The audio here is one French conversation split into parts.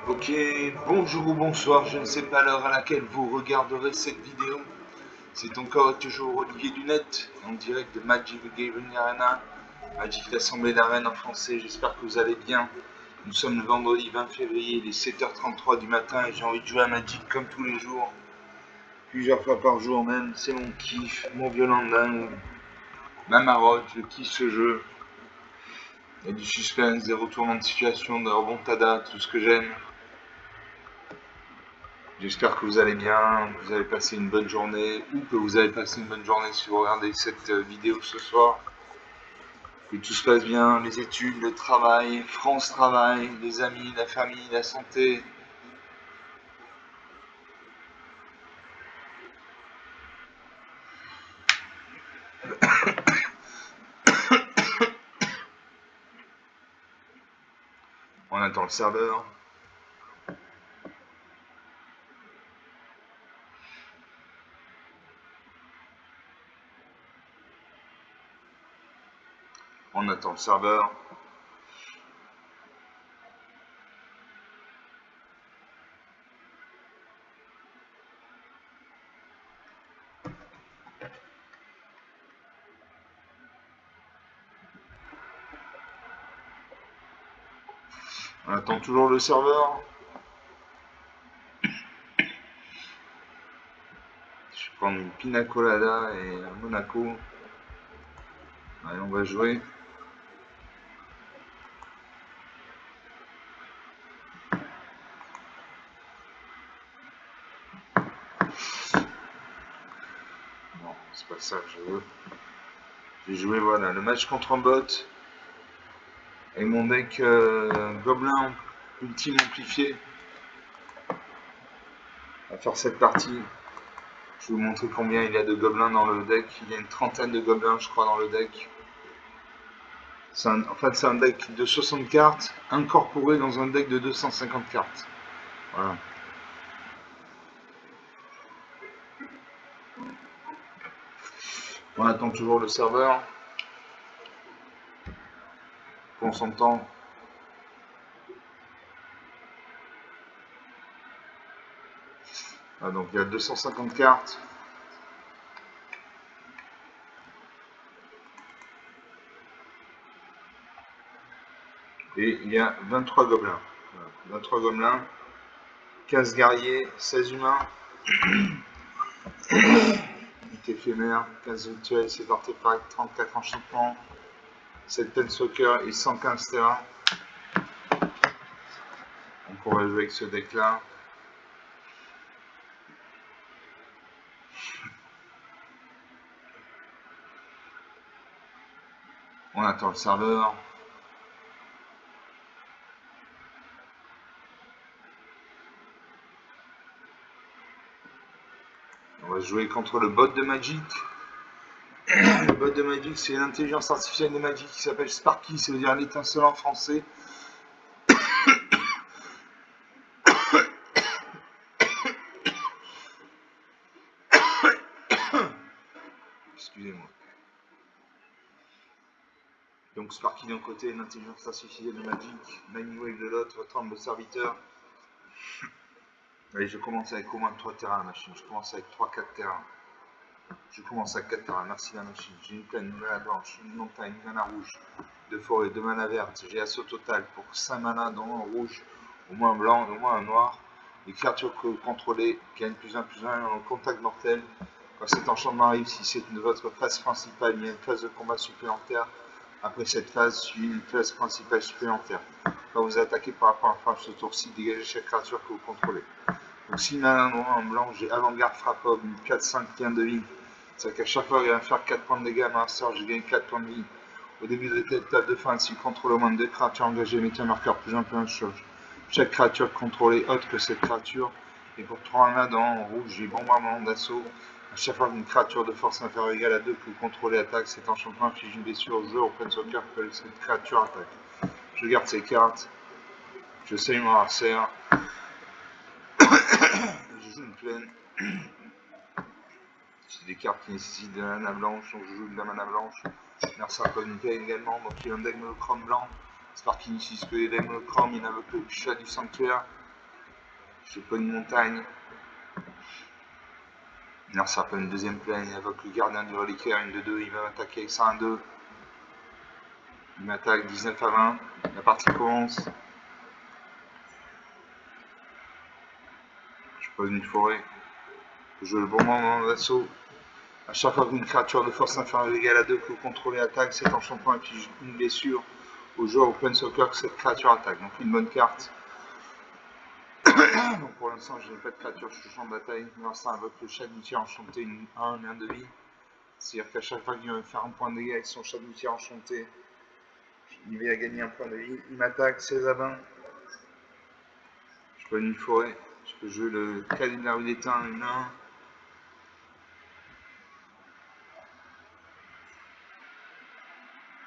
Ok, bonjour ou bonsoir, je ne sais pas l'heure à laquelle vous regarderez cette vidéo. C'est encore et toujours Olivier Lunette, en direct de Magic the Gathering Arena, Magic l'Assemblée d'Arène en français, j'espère que vous allez bien. Nous sommes le vendredi 20 février, il est 7h33 du matin et j'ai envie de jouer à Magic comme tous les jours. Plusieurs fois par jour même, c'est mon kiff, mon violent dingue, ma marotte, je kiffe ce jeu. Il y a du suspense, des retournements de situation, des remontadas, tout ce que j'aime. J'espère que vous allez bien, que vous avez passé une bonne journée ou que vous avez passé une bonne journée si vous regardez cette vidéo ce soir. Que tout se passe bien, les études, le travail, France Travail, les amis, la famille, la santé. On attend le serveur. On attend le serveur. On attend toujours le serveur. Je vais prendre une pina colada et un Monaco. Allez, on va jouer. Non, c'est pas ça que je veux. J'ai joué, voilà, le match contre un bot. Et mon deck Gobelin ultime amplifié. On va faire cette partie. Je vais vous montrer combien il y a de gobelins dans le deck. Il y a une trentaine de gobelins, je crois, dans le deck. En fait, c'est un deck de 60 cartes incorporé dans un deck de 250 cartes. Voilà. On attend toujours le serveur. Prends son temps. Ah, donc il y a 250 cartes. Et il y a 23 gobelins. Voilà. 23 gobelins. 15 guerriers, 16 humains. Unité éphémère, 15 rituels, c'est artefacts, 34 enchantements, 7 Planeswalkers et 115 terrains. Donc on va jouer avec ce deck là. On attend le serveur. On va jouer contre le bot de Magic. Le bot de Magic, c'est l'intelligence artificielle de Magic qui s'appelle Sparky, ça veut dire l'étincelle en français. Excusez-moi. Donc Sparky d'un côté, l'intelligence artificielle de Magic, Mindwave de l'autre, votre arme de serviteur. Allez, je commence avec au moins 3 terrains, la machine. Je commence avec 3-4 terrains. Je commence à 4 terrains, merci la machine. J'ai une plaine, une mana blanche, une montagne, une mana rouge, 2 forêts, 2 mana vertes. J'ai assaut total pour 5 mana dont un rouge, au moins un blanc, au moins un noir. Les créatures que vous contrôlez gagnent +1/+1 en contact mortel. Quand cet enchantement arrive, si c'est de votre phase principale, il y a une phase de combat supplémentaire. Après cette phase, suit une phase principale supplémentaire. Quand vous attaquez par rapport à la phase ce tour-ci, dégagez chaque créature que vous contrôlez. Donc si mana noir en blanc, j'ai avant-garde frappe une 4-5 gain de vie. C'est-à-dire qu'à chaque fois qu'il va faire 4 points de dégâts à ma sort, je gagne 4 points de vie. Au début de l'étape de fin, si vous contrôlez au moins 2 créatures engagées, mettez un marqueur +1/+1 sur chaque créature contrôlée autre que cette créature. Et pour 3 mana dans rouge, j'ai bombardement d'assaut. À chaque fois qu'une créature de force inférieure ou égale à 2 que vous contrôlez attaque, cet enchantement inflige une blessure au jeu au planeswalker que cette créature attaque. Je garde ces cartes. Je salue mon adversaire. Je joue une plaine. C'est des cartes qui nécessitent de la mana blanche, donc je joue de la mana blanche. Mercer Cognita également, donc il y a un deck monochrome blanc. Sparky n'utilise que les decks monochromes, il n'invoque que le chat du sanctuaire. J'ai pas une montagne. Alors ça peut une deuxième plaine, il invoque le gardien du reliquaire, une de 2, il va m'attaquer avec ça, un 2. Il m'attaque 19 à 20, la partie commence. Je pose une forêt. Je joue le bon moment d'assaut. À chaque fois qu'une créature de force inférieure égale à 2 que vous contrôlez attaque, cet enchantement inflige une blessure au joueur Open Soccer que cette créature attaque. Donc une bonne carte. Donc pour l'instant je n'ai pas de créature, je suis au champ de bataille. Pour l'instant invoque le chat d'outier enchanté, un et un de vie. C'est-à-dire qu'à chaque fois qu'il va faire un point de dégâts avec son chat d'outier enchanté, il va gagner un point de vie. Il m'attaque 16 à 20. Je peux une forêt. Je peux jouer le calibre d'éteint, une 1.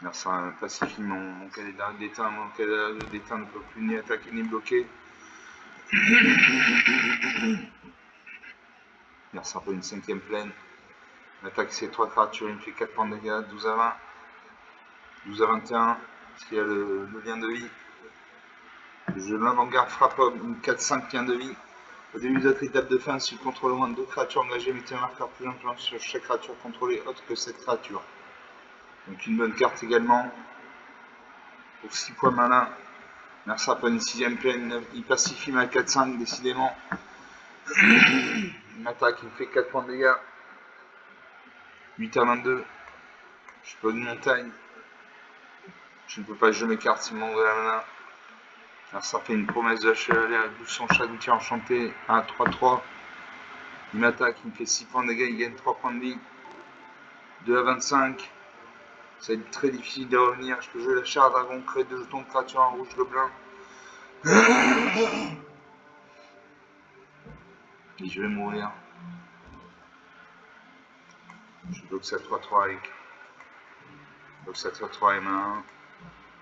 Alors ça pacifie mon calibre d'éteint. Mon calibre d'éteint ne peut plus ni attaquer ni bloquer. Alors ça peut une 5ème plaine. L'attaque ces 3 créatures, il me fait 4 points de dégâts, 12 à 20. 12 à 21, parce qu'il y a le lien de vie. Je l'avant-garde frappe une 4-5 lien de vie. Au début de votre étape de fin, si vous contrôlez au moins 2 créatures engagées, mettez un marqueur plus influent sur chaque créature contrôlée autre que cette créature. Donc une bonne carte également. Pour 6 points malin. Mersa pas une 6ème plaine, il pacifie ma 4-5 décidément. Il m'attaque, il me fait 4 points de dégâts. 8 à 22. Je peux une montagne. Je ne peux pas jouer mes cartes s'il manque de la mana. Alors ça fait une promesse de chevalier avec son chat d'outier enchanté à 3-3. Il m'attaque, il me fait 6 points de dégâts, il gagne 3 points de vie. 2 à 25. Ça va être très difficile de revenir. Je peux jouer la chair dragon, créer 2 jetons de créature en rouge gobelin. Et je vais mourir. Je bloque ça 3-3 avec. Je bloque ça 3-3 M1.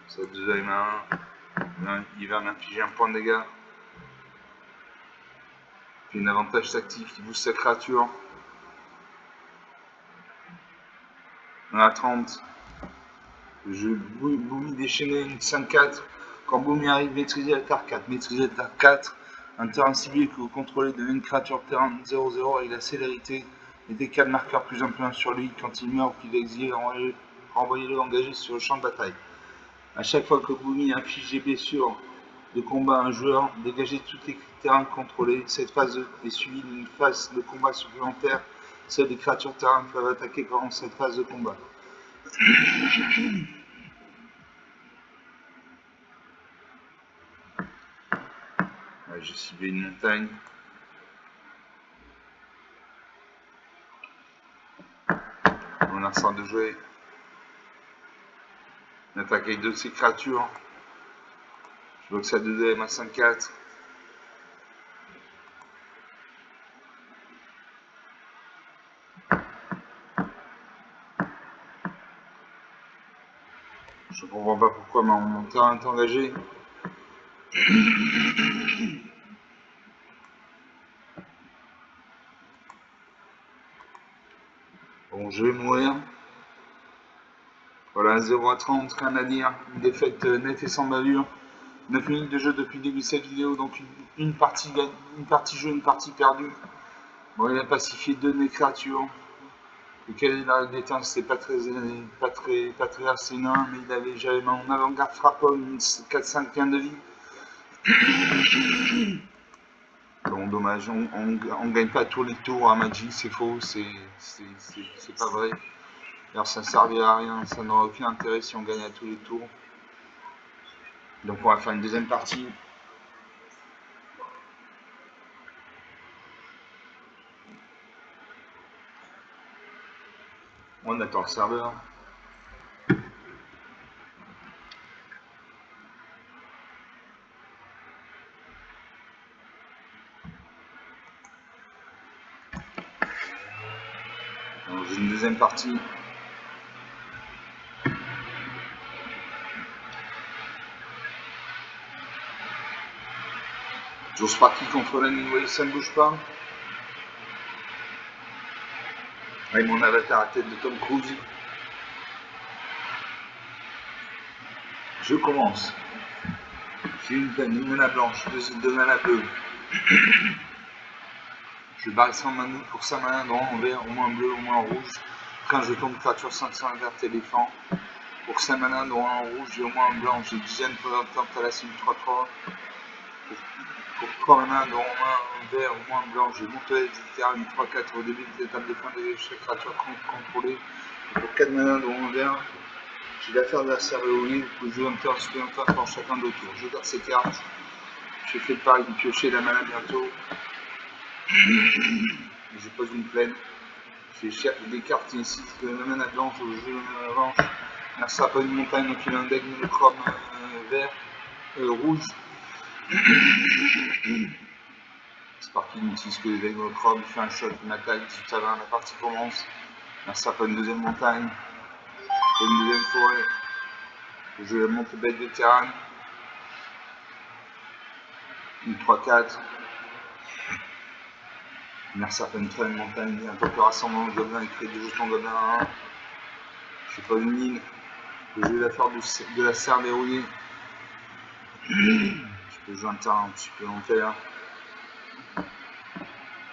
Ça 2 M1. Il va m'infliger un point de dégâts. Puis un avantage tactique qui booste sa créature. On a 30. Je Boumi déchaîné, une 5-4. Quand Boumi arrive, maîtriser la terre 4. Maîtriser la terre 4. Un terrain ciblé que vous contrôlez devient une créature de terrain 0-0 avec la célérité. Mettez 4 marqueurs plus un plus sur lui. Quand il meurt ou qu'il est exilé, renvoyez-le engagé sur le champ de bataille. A chaque fois que Boumi inflige des blessures de combat à un joueur, dégagez tous les terrains contrôlés. Cette phase est suivie d'une phase de combat supplémentaire. Seules les créatures de terrain peuvent attaquer pendant cette phase de combat. Ouais, j'ai ciblé une montagne. On a ça de jouer. On attaque avec 2 de ces créatures. Je bloque ça 2-2 M à 5-4. Je comprends pas pourquoi mon terrain est engagé. Bon, je vais mourir. Voilà, 0 à 30, rien à dire. Une défaite nette et sans bavure. 9 minutes de jeu depuis le début de cette vidéo, donc une partie jeu, une partie perdue. Bon, il a pacifié 2 de mes créatures. Lequel il a d'éteint, c'était pas très assénant, mais j'avais mon avant-garde frappe une 4-5 points de vie. Bon, dommage, on gagne pas tous les tours à Magic, c'est faux, c'est pas vrai. Alors ça servira à rien, ça n'aura aucun intérêt si on gagne à tous les tours. Donc on va faire une deuxième partie. On attend le serveur. J'ai une deuxième partie. J'ose partie contre la nouvelle, ça ne bouge pas. Avec mon avatar à tête de Tom Cruise. Je commence. J'ai une mana blanche, 2 mana bleues. Je barre sans main pour 5 mains droit en vert, au moins bleu, au moins rouge. Quand je tombe créature 500 vert éléphant. Pour 5 mains droit en rouge et au moins en blanc, j'ai dizaine pour temps à la suite 3-3. Pour 3 mains droit en vert, au moins en blanc, j'ai monté etc. 3-4 au début de l'étape de fin de chaque créature contrôlée. Pour 4 mains droit en vert, j'ai l'affaire de la serverie, vous pouvez jouer un temps supplémentaire pour chacun de tours. Je garde ces cartes. Je fais le pari de piocher la main bientôt. Je pose une plaine. J'ai des cartes ici de la main à blanche au jeu de la revanche. Un sapin de montagne, donc il a un deck monochrome vert, rouge. C'est parti, il n'utilise que les decks monochromes. Il fait un shot, il m'attaque, ça va, la partie commence. Un sapin de deuxième montagne. Une deuxième forêt. Je monte bête de terrain. Une 3-4. Une sapin de troisième montagne. Un peu rassemblement de gobelins, il crée des jetons gobelins à 1. Je sais pas une mine. Je vais la faire de la serre verrouillée. Je peux jouer un terrain supplémentaire.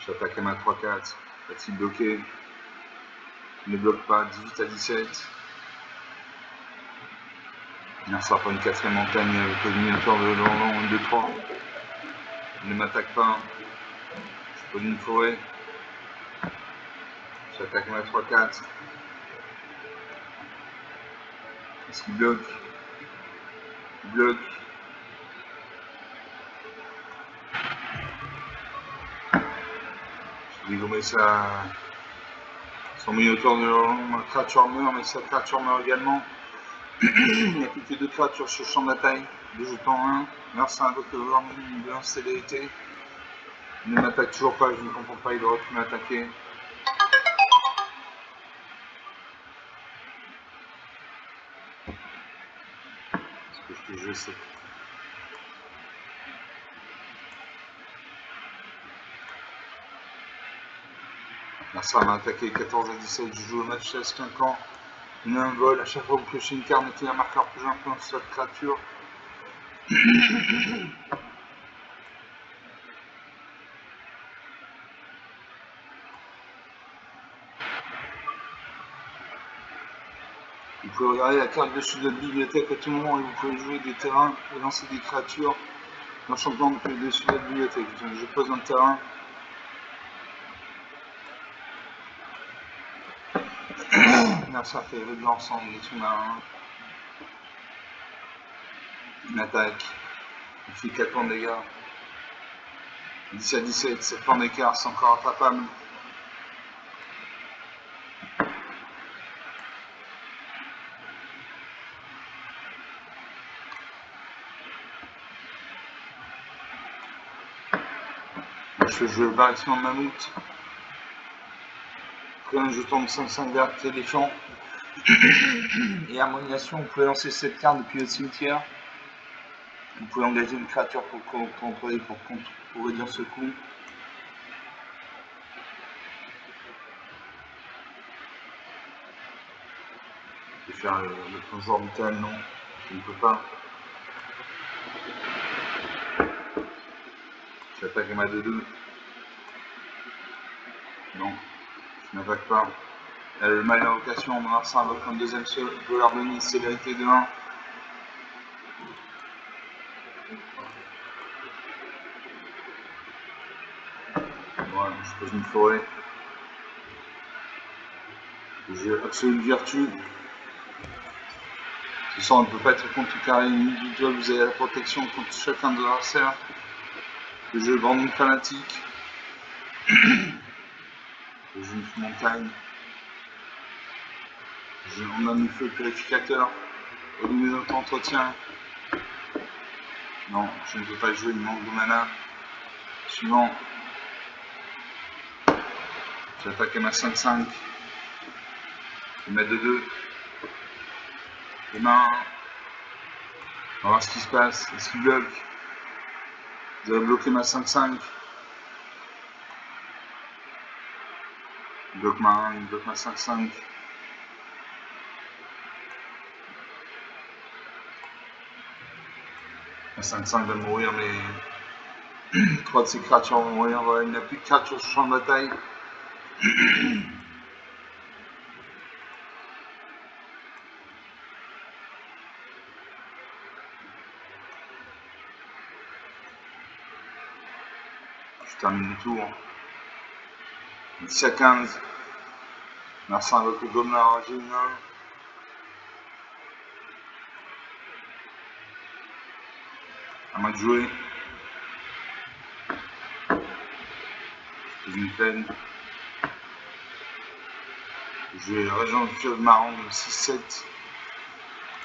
J'attaque à ma 3-4. Va-t-il bloquer? Il ne bloque pas. 18 à 17. Il sort pour une quatrième montagne avec le minotaure de long 2-3. Il ne m'attaque pas. Je pose une forêt. J'attaque à ma 3-4. Est-ce qu'il bloque? Il bloque. J'ai dégommé son minotaure de long. Ma créature meurt, mais sa créature meurt également. Il n'y a plus que 2 créatures sur le champ de bataille. 2 jetons 1. Merci à invoque de l'incédérité. Il ne m'attaque toujours pas, je ne comprends pas, il aurait pu m'attaquer. Est-ce que je peux jouer ça? Ça m'a attaqué 14 à 17, je joue le match 16 5 ans. Il y a un vol, à chaque fois que vous piochez une carte, mettez un marqueur plus important sur cette créature. Vous pouvez regarder la carte dessus de la bibliothèque à tout moment et vous pouvez jouer des terrains et lancer des créatures dans le champion dessus de la bibliothèque. Je pose un terrain. Ça fait de l'ensemble des sous-marins. Il m'attaque. Il fait 4 points de dégâts. 10 à 17, 7 points d'écart, c'est encore attrapable. Je joue le variation de mammouth. Après un jeton de 5-5 vert éléphant. Et harmonisation, vous pouvez lancer cette carte depuis le cimetière. Vous pouvez engager une créature pour contrôler, pour réduire ce coup. Je vais faire le plongeur vital, non, je ne peux pas. J'attaque à ma 2-2. Non, je n'attaque pas. Le mal d'invocation, on va invoque un deuxième de l'harmonie, célérité de 1. Voilà, je pose une forêt. J'ai absolue vertu. Ce soir, on ne peut pas être contre carré individuel, vous avez la protection contre chacun de vos adversaires. Le jeu Grande Fanatique. Le jeu Montagne. On a mis feu purificateur. Au niveau de notre entretien. Non, je ne peux pas jouer, il manque de mana. Suivant. J'attaque à ma 5-5. Je mets 2-2. Les mains. On va voir ce qui se passe. Est-ce qu'il bloque? Vous avez bloqué ma 5-5. Il bloque ma 1, il bloque ma 5-5. La 5-5 va mourir, mais Trois de ces créatures vont mourir. Voilà, il n'y a plus de créatures sur le champ de bataille. Je termine le tour. 10 à 15. Merci avec le gobelin enragé nain. À moi de jouer. Je fais une peine. Je vais région du club marron de 6-7.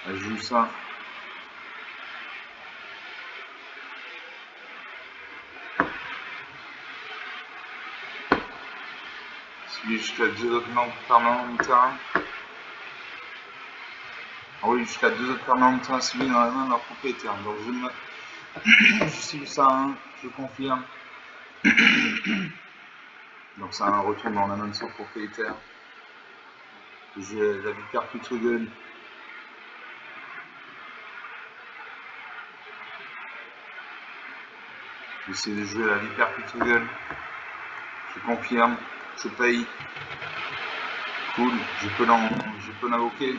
Je joue ça. Celui jusqu'à 2 autres permanents de terrain. Ah oui, jusqu'à 2 autres permanents de terrain civiles dans la main de leur propriétaire. Donc je cible ça à 1, je confirme. Donc ça a un retour dans la main de son propriétaire. Je vais la vipère plutôt gueule. J'essaie de jouer la vipère plutôt gueule. Je confirme, je paye. Cool, je peux l'invoquer.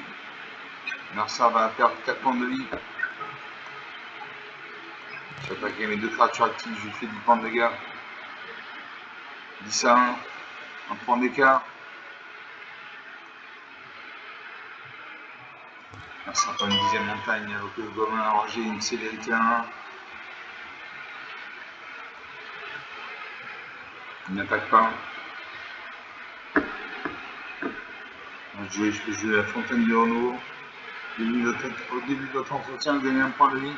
L'adversaire va perdre 4 points de vie. Je vais attaquer mes 2 créatures actives, je lui fais 10 points de dégâts. 10 à 1, 1 point d'écart. L'adversaire prend une 10e montagne avec le gobelin enragé, une célérité à 1. Il n'attaque pas. Je peux jouer la fontaine de renouveau. Au début de votre entretien, gagner un point de vie.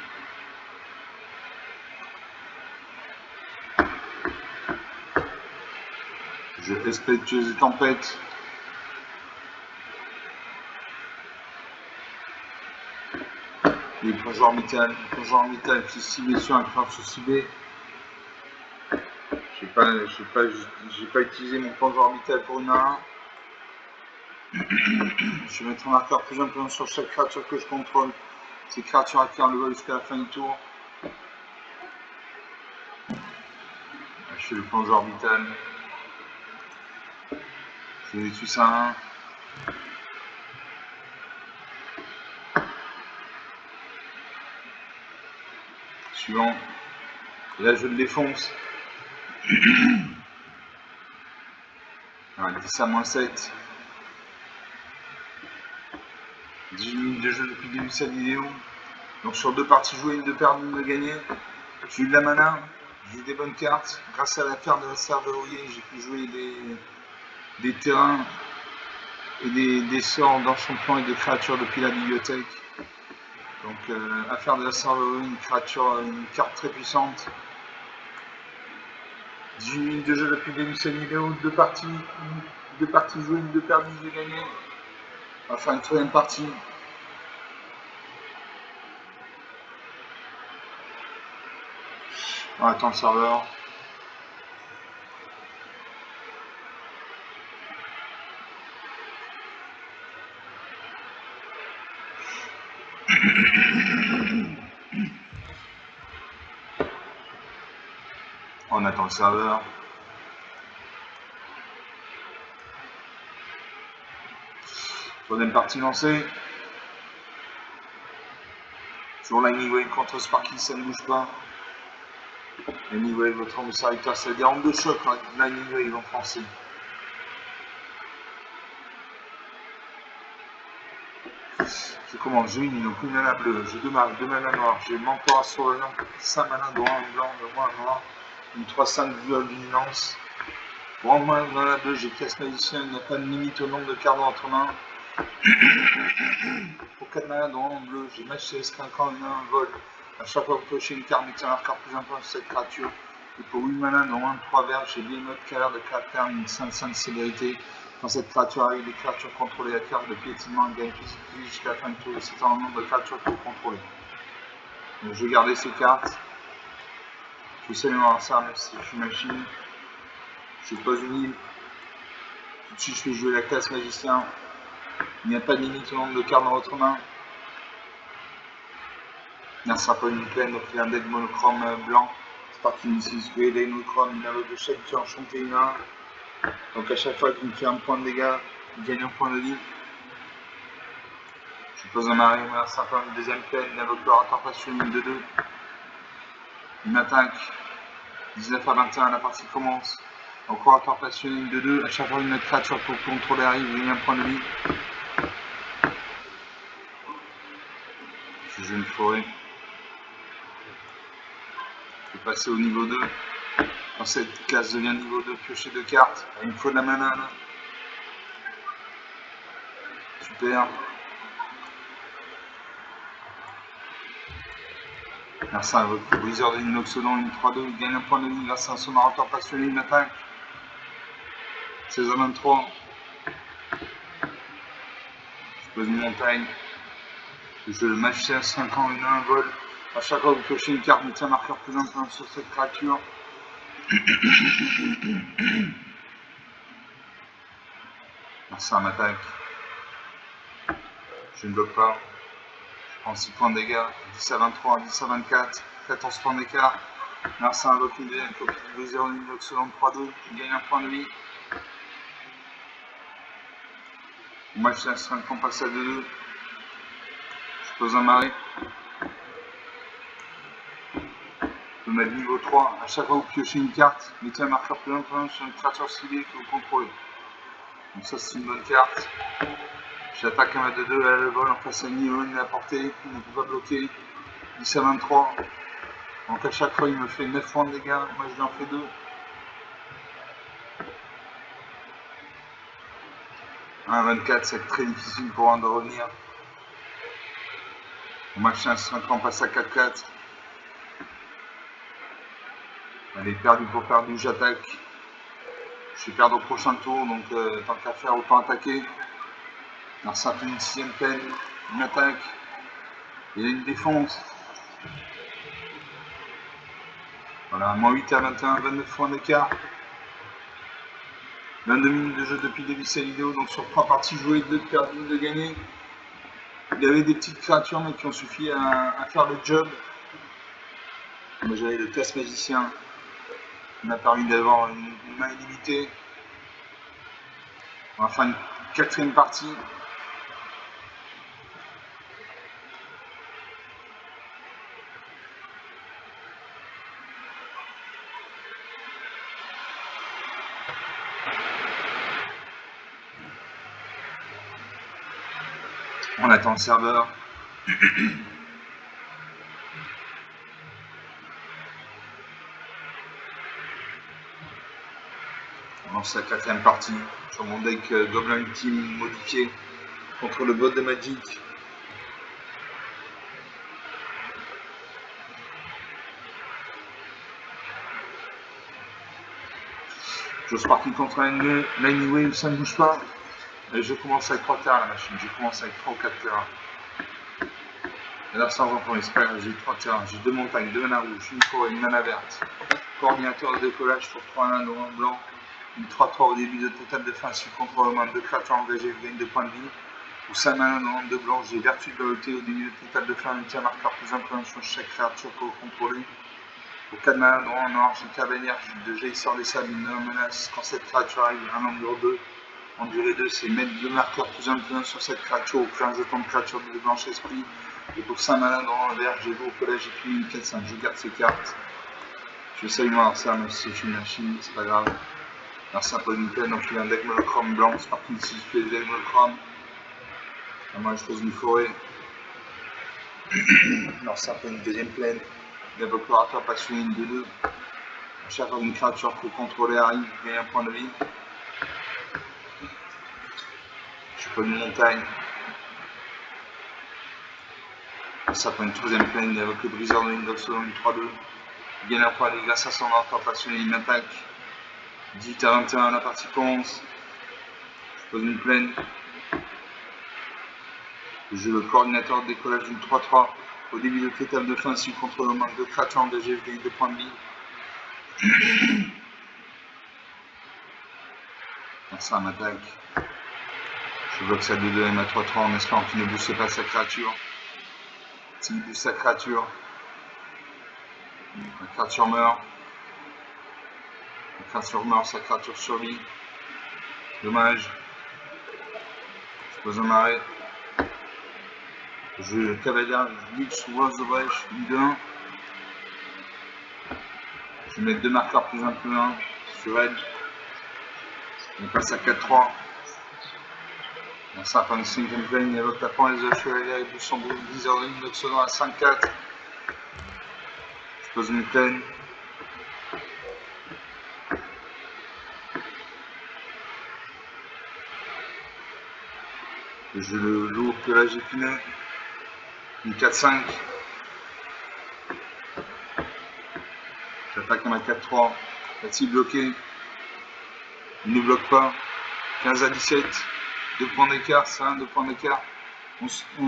Je respectueuse tempête. Les plongeurs orbital. Les plongeurs orbital qui ciblent sur un cran sur ciblé. J'ai pas utilisé mon plongeur orbital pour une à 1. Je vais mettre un marqueur plus important sur chaque créature que je contrôle. Ces créatures acquièrent le vol jusqu'à la fin du tour. Je fais le plongeur orbital. Je les tue ça à 1. Suivant. Et là je le défonce. Voilà, 10 à moins 7. 18 minutes de jeu depuis le début de cette vidéo. Donc sur 2 parties jouées, 2 perdues, 2 gagnées. J'ai eu de la mana, j'ai eu des bonnes cartes. Grâce à la carte de la serverouillée, j'ai pu jouer des terrains et des sorts dans son plan et des créatures depuis la bibliothèque. Donc affaire de la serverouille, une carte très puissante. 18 minutes de jeu depuis le début de cette vidéo, 2 parties jouées, 2 perdues, 2 gagnées. On va faire une 3e partie. On attend le serveur. On attend le serveur. Troisième partie lancée. Sur l'Anyway contre Sparky, ça ne bouge pas. L'Anyway, votre serviteur, c'est des armes de choc, l'Anyway en français. Je commence, j'ai une mana bleue, j'ai 2 mana noires, j'ai mentor assourant, 5 mana droit, un blanc, 2 mana noir, une 3-5 viol d'imminence. Pour 1 mana bleu, j'ai casse magicien, il n'y a pas de limite au nombre de cartes dans votre main. Pour 4 mana droit en bleu, j'ai match CS clinquant et un vol. À chaque fois que vous pochez une carte, mettez un marqueur plus important sur cette créature. Et pour 8 mana dans 1 de 3 verts, j'ai Behemoth qui a l'air de caractère, une 5-5 de sévérité. Quand cette créature arrive, les créatures contrôlées à carte de piétinement gagnent plus jusqu'à la fin du tour, c'est un nombre de créatures que vous contrôlez. Donc je vais garder ces cartes. Je sais mémoire ça, même si je suis machine. Je pose une île. Tout de suite, je vais jouer la classe magicien. Il n'y a pas de limite au nombre de cartes dans votre main. Il ne sera pas une plaine, donc il y a un deck monochrome blanc. parti ici, ce que les Chrome, il avait de chaque qui enchanté une 1. Donc à chaque fois qu'il me fait un point de dégâts, il gagne un point de vie. Je pose un arrêt, un certain deuxième pleine, il invoque l'orateur passionné de 2. Il m'attaque. 19 à 21, la partie commence. Donc orateur passionné de 2. À chaque fois une créature pour contrôler arrive, il gagne un point de vie. Je joue une forêt. Je vais passer au niveau 2. Quand cette case devient niveau 2, piocher 2 cartes. Il me faut de la mana là. Super. Grâce à un briseur de l'inoxodon, une 3-2, il gagne un point de vie grâce à son orateur passionné, il m'attaque. 16 à 23. Je pose une montagne. Je le match à 5 ans, une 1 vol. À chaque fois que vous piochez une carte, mettez un marqueur plus important sur cette créature. Ça m'attaque. Je ne bloque pas. Je prends 6 points de dégâts. 10 à 23, 10 à 24, 14 points d'écart. Merci à un bloc une deuxième copie de 0 inoxodon 3-2. Je gagne un point de vie. Moi je suis à 5 ans, passe à 2-2. Je pose un marais. Je peux mettre niveau 3. À chaque fois que vous piochez une carte, mettez un marqueur plus important sur une créature ciblée que vous contrôlez. Donc ça c'est une bonne carte. J'attaque un 2-2 à la vol en face à niveau 1 à portée. Il ne peut pas bloquer. 10 à 23. Donc à chaque fois il me fait 9 points de dégâts. Moi je lui en fais 2. 1 à 24, c'est très difficile pour un de revenir. Moi je suis à 5 ans, passe à 4-4. Allez, perdu pour perdu, j'attaque. Je vais perdre au prochain tour, donc tant qu'à faire, autant attaquer. Alors ça fait une 6ème peine, une attaque. Il y a une défonce. Voilà, moins 8 à 21, 29 points d'écart. 22 minutes de jeu depuis le début de cette vidéo, donc sur 3 parties jouées, 2 de perdu, 2 de gagné. Il y avait des petites créatures mais qui ont suffi à faire le job. Moi j'avais le casse magicien qui m'a permis d'avoir une main illimitée. On va faire une 4ème partie. On attend le serveur. On lance la 4ème partie sur mon deck Goblin Ultime modifié contre le bot de Magic. J'ose partir contre un Lightning Wave, ça ne bouge pas. Et je commence avec 3 terrains la machine, je commence avec 3 ou 4 terrains. Et là, sans enfant, j'espère, j'ai 3 terrains, j'ai 2 montagnes, 2 mana rouges, une forêt, une mana verte. Coordinateur de décollage pour 3 nains en blanc. Une 3-3 au début de total de fin, si contre aux mains de 2 créatures engagées, vous gagnez 2 points de vie. Ou 5 nains dans de blanc, j'ai vertu de loyauté au début de total de fin, un marqueur plus important sur chaque créature que vous contrôlez. Au 4 nains droit en or, j'ai une cavalière de jaillisseur des sables, une menace. Quand cette créature arrive, un nombre 2. En durée 2, c'est mettre 2 marqueurs plus 1 sur cette créature ou créer un jeton de créature de blanche esprit. Et pour 5 malins dans un vert, j'ai vu au collège, j'ai pris une 4-5. Je garde ces cartes. Je sais voir ça, même si c'est une machine, c'est pas grave. Alors ça peut une peine, donc il y a un deck monochrome blanc, c'est parti si je fais le deck monochrome. Moi je pose une forêt. Alors ça peut une deuxième plaine. L'évocateur passionné une 2-2. À chaque fois qu'une créature que vous contrôlez arrive, il gagne un point de vie. Je pose une montagne. Ça prend une 3ème plaine, il évoque le briseur de l'inoxodon, une 3-2. Il gagne un point de vie grâce à son orateur passionné, il m'attaque. 18 à 21, la partie commence. Je pose une plaine. Je joue le coordinateur de décollage d'une 3-3. Au début de l'étape de fin, si vous contrôlez le manque de créatures engagées, vous gagnez 2 points de vie. Ça m'attaque. Je bloque sa 2-2 et ma 3-3 en espérant qu'il ne booste pas sa créature. S'il booste sa créature, La créature meurt. La créature meurt, sa créature survit. Dommage. Je pose un arrêt. Je cavalier glitch was the brèche, 2-1. Je vais mettre 2 marqueurs plus 1 sur elle. On passe à 4-3. On s'attend une 5ème plane et l'autre tapant les chevaliers et bouche en boule, 10h01, notre sonore à 5-4. Je pose une plane. Je le lourd que là j'ai finé. Une 4-5. J'attaque à ma 4-3. La cible bloquée. Il ne bloque pas. 15 à 17. 2 points d'écart, c'est 2 points d'écart. On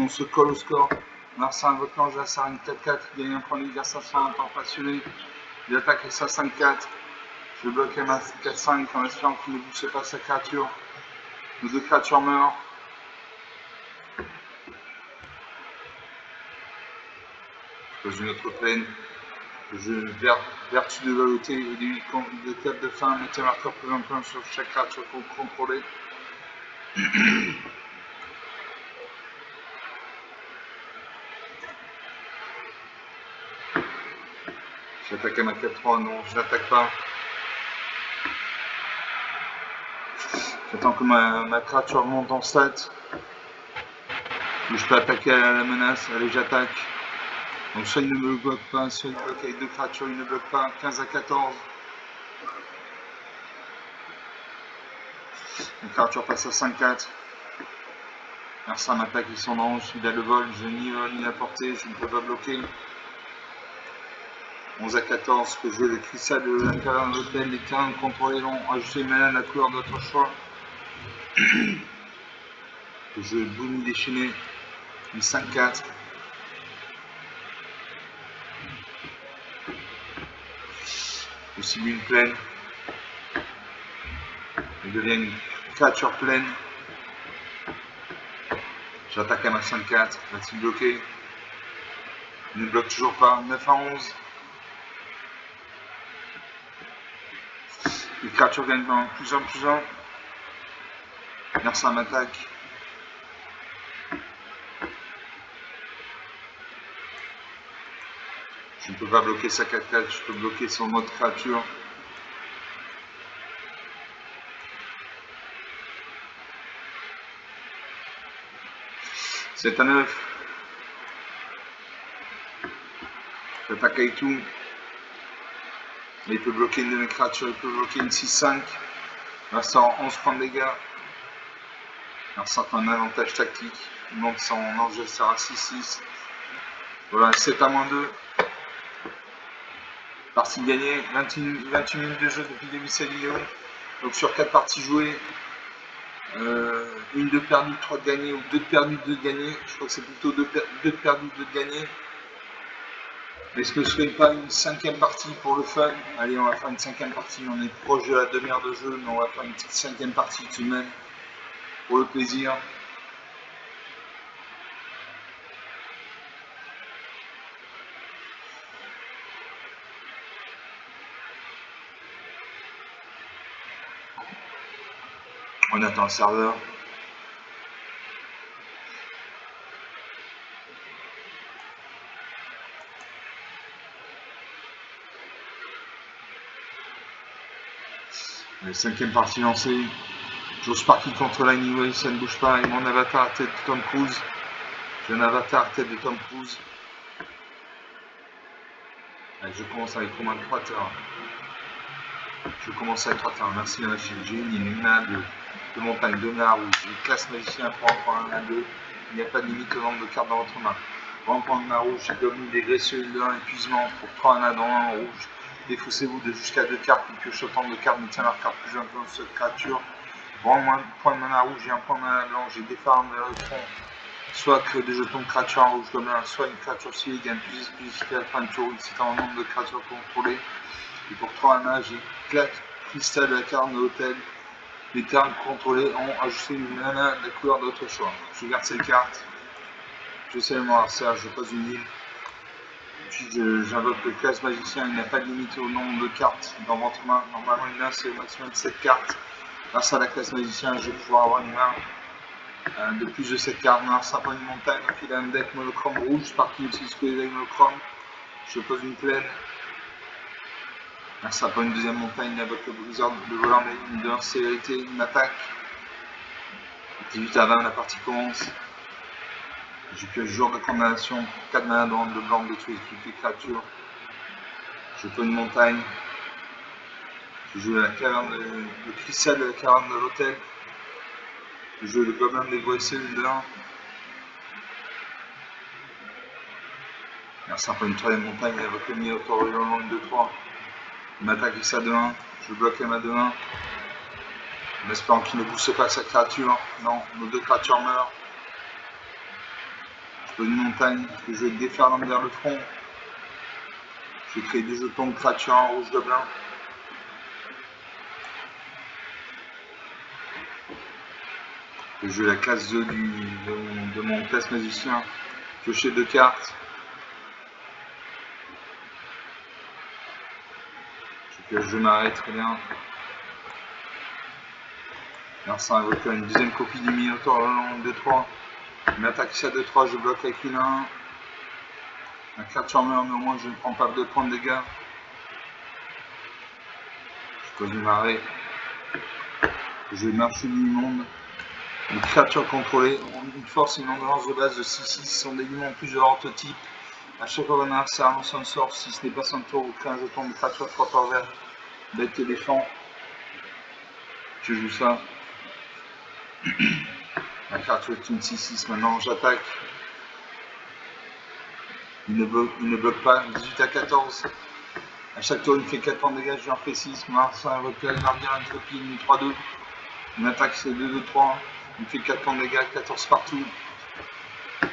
se colle au score. Marcin invoque l'ange à sa 4-4. Il gagne un point d'exercice en temps passionné. Il attaque à sa 5-4. Je bloque à ma 4-5 en espérant qu'il ne bouge pas sa créature. Nos 2 créatures meurent. Je pose une autre plaine. Je vertu de loyauté et des 8 de 4 de fin. Mettez un marqueur plus un sur chaque créature pour contrôler. J'attaque à ma 4-3, non, je n'attaque pas. J'attends que ma créature monte en stat. Je peux attaquer à la menace, allez j'attaque. Donc soit il ne me bloque pas, soit il bloque avec 2 créatures, il ne bloque pas. 15 à 14. La créature passe à 5-4. Marcin m'attaque avec son ange, il a le vol, je n'y vol ni la portée, je ne peux pas bloquer. 11 à 14, que je veux le cristal de l'intérieur de l'hôtel, les terrains contrôlés l'ont ajouté malin la couleur de votre choix. Que je boule déchaîné, une 5-4. Aussi une plaine. Elle devient une créature pleine. J'attaque à ma 5-4. Va-t-il bloquer? Il ne bloque toujours pas. 9 à 11. Les créatures gagnent dans plus en plus en. Marcin m'attaque. Je ne peux pas bloquer sa 4-4. Je peux bloquer son mode créature. C'est à 9. J'attaque avec tout. Il peut bloquer une de mes créatures, il peut bloquer une 6-5. Marcin en 11 points de dégâts. Marcin a un avantage tactique. Il monte son ange de à 6-6. Voilà, 7 à -2. Partie gagnée, 28 minutes de jeu depuis le début de cette vidéo. Donc sur 4 parties jouées, une de perdue, 3 de gagnée, ou 2 de perdue, 2 de gagnée. Je crois que c'est plutôt 2 de perdue, 2 de gagnée. Est-ce que je ne ferai pas une 5ème partie pour le fun? Allez, on va faire une 5ème partie. On est proche de la demi-heure de jeu, mais on va faire une petite 5ème partie tout de même pour le plaisir. On attend le serveur. La 5ème partie lancée. Josh Parky contre l'Anyway, ça ne bouge pas. Et mon avatar à tête de Tom Cruise. J'ai un avatar à tête de Tom Cruise. Allez, je commence avec Romain 3 terrains. Je commence avec 3 terrains. Merci la machine. J'ai une main de montagne, de mer rouge. Une classe magicien pour un point 1 à 2. Il n'y a pas de limite au nombre de cartes dans votre main. Pour un point de main rouge, j'ai comme des graisseux de 1 épuisement pour 3 1 dans 1 rouge. Défaussez-vous de jusqu'à 2 cartes, puis que autant de cartes, mettez la carte plus intense de cette créature. Pour un point de mana rouge, j'ai un point de mana blanc, j'ai des farms de front. Soit que des jetons de créatures en rouge comme un, soit une créature cible gagne plus efficace à la fin de tour, c'est un nombre de créatures contrôlées. Et pour 3 mana, j'ai claque cristal de la carte de l'hôtel. Les termes contrôlés ont ajouté une mana de la couleur de votre choix. Je garde ces cartes. Je sais mon adversaire, je pose une île. Puis j'invoque le classe magicien, il n'y a pas de limite au nombre de cartes dans votre main. Normalement une main c'est au maximum de 7 cartes. Grâce à la classe magicien, je vais pouvoir avoir une main de plus de 7 cartes. Un sapin, une montagne, donc il a un deck monochrome rouge, par qui utilise que les decks monochromes. Je pose une plaine. Un sapin, une deuxième montagne avec le briseur de volant, une de sévérité, une attaque. 18 à 20, la partie commence. J'ai pioche jour de condamnation, 4 manas dans le blanc, détruit toutes les créatures. Je pose une montagne. Je joue la caverne, le cristal de la caverne de l'hôtel. Je joue le gobelin dégraissé, une de 1. Merci un peu une troisième montagne avec le Minotaur et une de 3. Il m'attaque avec ça de 1. Je bloque la main de 1. En espérant qu'il ne booste pas sa créature. Non, nos deux créatures meurent. Je pose une montagne que je vais déferler vers le front. Je vais créer des jetons de créatures en rouge gobelin. Je joue la classe 2 de mon classe magicien. Piocher 2 cartes. Je m'arrête très bien. Merci invoque une deuxième copie du Minotaur long 2-3. Il m'attaque ça 2-3, je bloque avec une 1. La créature meurt, mais au moins je ne prends pas 2 points de dégâts. Je pose une arrêt. Je marche du monde. Une créature contrôlée, une force et une endurance de base de 6-6 sont des éléments plusieurs orthotypes. À chaque fois qu'on a un lance un sort, si ce n'est pas son tour, vous créez un jeton de créature 3 par vert. Bête éléphant. Je joue ça. La créature est une 6-6, maintenant j'attaque. Il ne bloque pas, 18 à 14. À chaque tour il me fait 4 points de dégâts, je lui en fais 6. Mars invoque la gardien, une copie, une 3-2. Une attaque c'est 2-2-3. Il me fait 4 points de dégâts, 14 partout. Je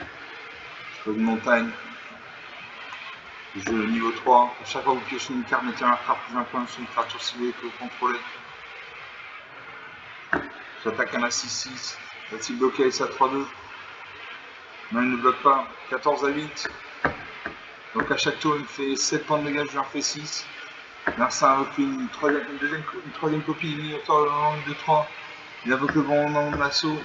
pose une montagne. Je joue le niveau 3. À chaque fois que vous piochez une carte, mettez un carte plus un point sur une créature ciblée que vous contrôlez. J'attaque à ma 6-6. Va-t-il bloquer avec sa 3-2? Non, il ne bloque pas. 14 à 8. Donc à chaque tour, il me fait 7 points de dégâts, je lui en fais 6. Merci à invoquer une troisième copie, il Minotaur 2-3. Il invoque le bombardement d'assaut.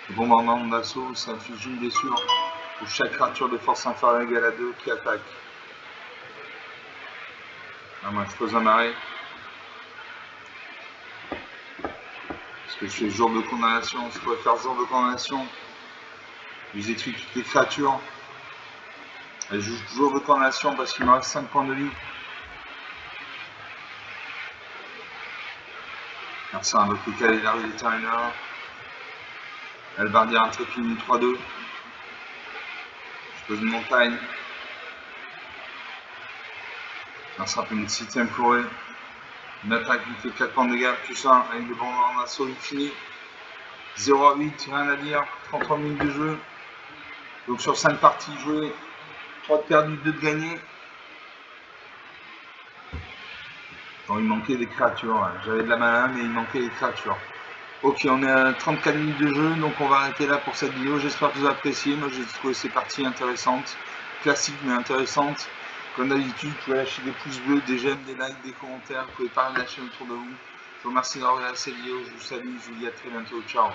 Le bombardement d'assaut, ça inflige une blessure pour chaque créature de force inférieure égale à 2 qui attaque. Ah, moi, je pose un arrêt. Parce que je fais jour de condamnation, je pourrais faire jour de condamnation. Je détruis toutes les créatures. Et je joue jour de condamnation parce qu'il me reste 5 points de vie. Merci à invoquer Calédario des Termineurs. Albardière intrépide 3-2. Je pose une montagne. Un simple une 6ème forêt. Une attaque qui fait 4 points de dégâts, plus 1 avec le bombardement d'assaut infini. 0 à 8, rien à dire. 33 minutes de jeu. Donc sur 5 parties jouées, 3 de perdu, 2 de gagné. Bon, il manquait des créatures. J'avais de la mana, mais il manquait des créatures. Ok, on est à 34 minutes de jeu, donc on va arrêter là pour cette vidéo. J'espère que vous avez apprécié. Moi, j'ai trouvé ces parties intéressantes, classiques mais intéressantes. Comme d'habitude, vous pouvez lâcher des pouces bleus, des j'aime, des likes, des commentaires. Vous pouvez parler de la chaîne autour de vous. Je vous remercie d'avoir regardé cette vidéo. Je vous salue. Je vous dis à très bientôt. Ciao.